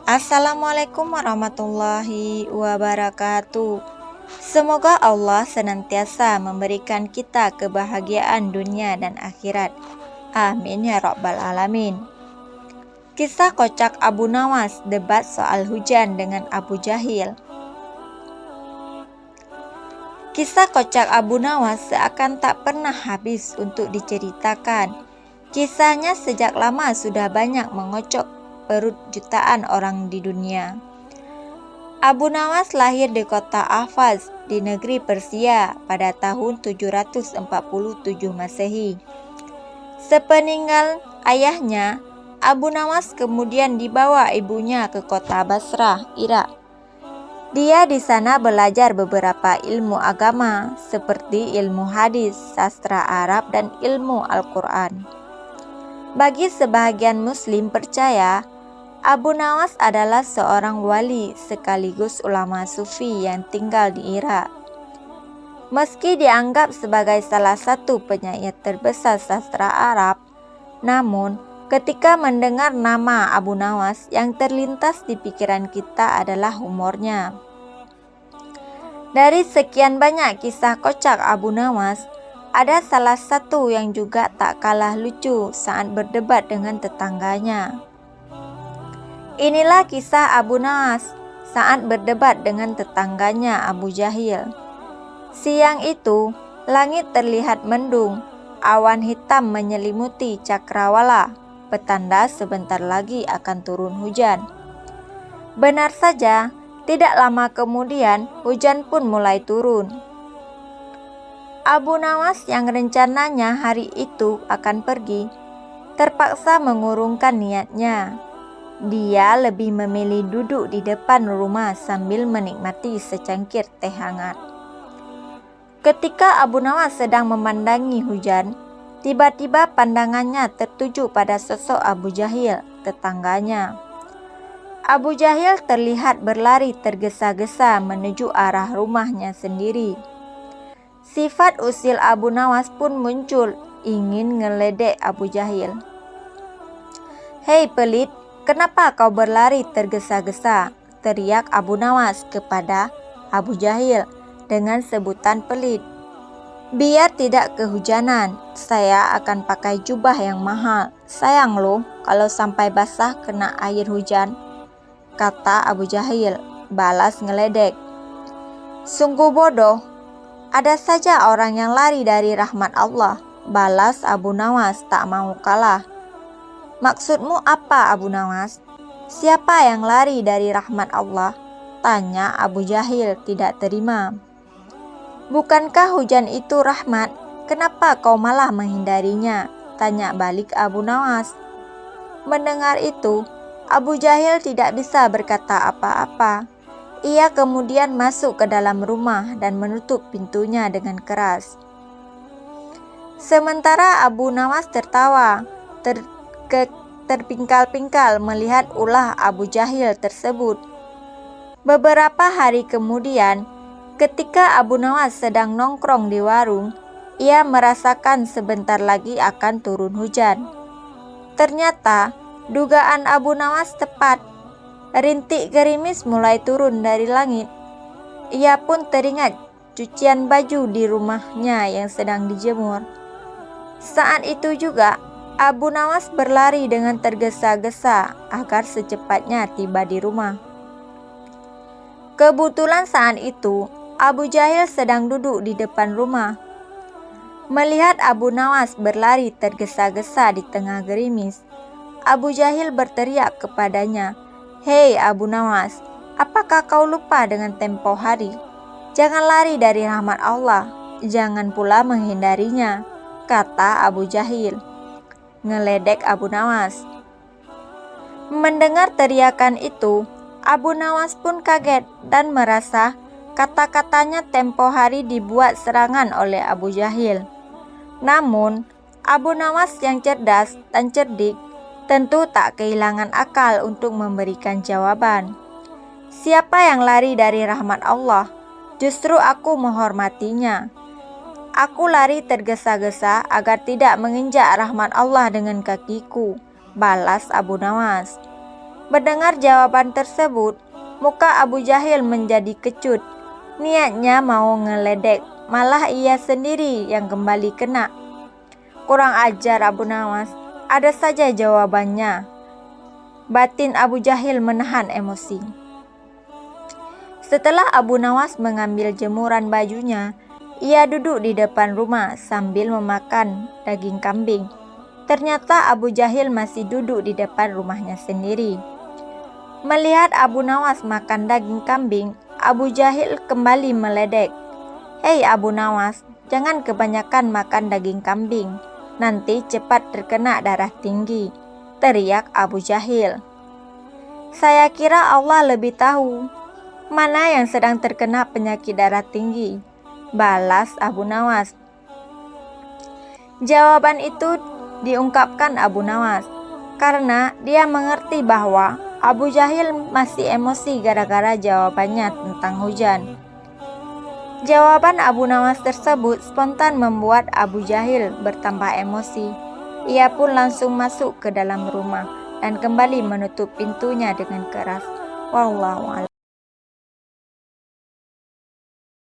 Assalamualaikum warahmatullahi wabarakatuh. Semoga Allah senantiasa memberikan kita kebahagiaan dunia dan akhirat. Amin ya rabbal alamin. Kisah kocak Abu Nawas, debat soal hujan dengan Abu Jahil. Kisah kocak Abu Nawas seakan tak pernah habis untuk diceritakan. Kisahnya sejak lama sudah banyak mengocok perut jutaan orang di dunia. Abu Nawas lahir di kota Ahvaz di negeri Persia pada tahun 747 Masehi. Sepeninggal ayahnya, Abu Nawas kemudian dibawa ibunya ke kota Basrah, Irak. Dia di sana belajar beberapa ilmu agama seperti ilmu hadis, sastra Arab, dan ilmu Al-Quran. Bagi sebahagian Muslim percaya, Abu Nawas adalah seorang wali sekaligus ulama sufi yang tinggal di Irak. Meski dianggap sebagai salah satu penyair terbesar sastra Arab, namun ketika mendengar nama Abu Nawas, yang terlintas di pikiran kita adalah humornya. Dari sekian banyak kisah kocak Abu Nawas, ada salah satu yang juga tak kalah lucu saat berdebat dengan tetangganya. Inilah kisah Abu Nawas saat berdebat dengan tetangganya Abu Jahil. Siang itu, langit terlihat mendung, awan hitam menyelimuti cakrawala, petanda sebentar lagi akan turun hujan. Benar saja, tidak lama kemudian hujan pun mulai turun. Abu Nawas yang rencananya hari itu akan pergi, terpaksa mengurungkan niatnya. Dia lebih memilih duduk di depan rumah sambil menikmati secangkir teh hangat. Ketika Abu Nawas sedang memandangi hujan, tiba-tiba pandangannya tertuju pada sosok Abu Jahil, tetangganya. Abu Jahil terlihat berlari tergesa-gesa menuju arah rumahnya sendiri. Sifat usil Abu Nawas pun muncul, ingin ngeledek Abu Jahil. "Hei pelit, kenapa kau berlari tergesa-gesa?" teriak Abu Nawas kepada Abu Jahil dengan sebutan pelit. "Biar tidak kehujanan, saya akan pakai jubah yang mahal. Sayang loh kalau sampai basah kena air hujan," kata Abu Jahil, balas ngeledek. "Sungguh bodoh, ada saja orang yang lari dari rahmat Allah," balas Abu Nawas tak mau kalah. "Maksudmu apa Abu Nawas? Siapa yang lari dari rahmat Allah?" tanya Abu Jahil tidak terima. "Bukankah hujan itu rahmat? Kenapa kau malah menghindarinya?" tanya balik Abu Nawas. Mendengar itu, Abu Jahil tidak bisa berkata apa-apa. Ia kemudian masuk ke dalam rumah dan menutup pintunya dengan keras. Sementara Abu Nawas tertawa terpingkal-pingkal melihat ulah Abu Jahil tersebut. Beberapa hari kemudian, ketika Abu Nawas sedang nongkrong di warung, ia merasakan sebentar lagi akan turun hujan. Ternyata, dugaan Abu Nawas tepat. Rintik gerimis mulai turun dari langit. Ia pun teringat cucian baju di rumahnya yang sedang dijemur. Saat itu juga, Abu Nawas berlari dengan tergesa-gesa agar secepatnya tiba di rumah. Kebetulan saat itu, Abu Jahil sedang duduk di depan rumah. Melihat Abu Nawas berlari tergesa-gesa di tengah gerimis, Abu Jahil berteriak kepadanya, "Hei Abu Nawas, apakah kau lupa dengan tempo hari? Jangan lari dari rahmat Allah, jangan pula menghindarinya," kata Abu Jahil, ngeledek Abu Nawas. Mendengar teriakan itu, Abu Nawas pun kaget dan merasa kata-katanya tempo hari dibuat serangan oleh Abu Jahil. Namun, Abu Nawas yang cerdas dan cerdik tentu tak kehilangan akal untuk memberikan jawaban. "Siapa yang lari dari rahmat Allah? Justru aku menghormatinya. Aku lari tergesa-gesa agar tidak menginjak rahmat Allah dengan kakiku," balas Abu Nawas. Mendengar jawaban tersebut, muka Abu Jahil menjadi kecut. Niatnya mau ngeledek, malah ia sendiri yang kembali kena. Kurang ajar Abu Nawas, ada saja jawabannya. Batin Abu Jahil menahan emosi. Setelah Abu Nawas mengambil jemuran bajunya, ia duduk di depan rumah sambil memakan daging kambing. Ternyata Abu Jahil masih duduk di depan rumahnya sendiri. Melihat Abu Nawas makan daging kambing, Abu Jahil kembali meledek. "Hei Abu Nawas, jangan kebanyakan makan daging kambing. Nanti cepat terkena darah tinggi," teriak Abu Jahil. "Saya kira Allah lebih tahu mana yang sedang terkena penyakit darah tinggi," balas Abu Nawas. Jawaban itu diungkapkan Abu Nawas karena dia mengerti bahwa Abu Jahil masih emosi gara-gara jawabannya tentang hujan. Jawaban Abu Nawas tersebut spontan membuat Abu Jahil bertambah emosi. Ia pun langsung masuk ke dalam rumah dan kembali menutup pintunya dengan keras. Wallahu a'lam.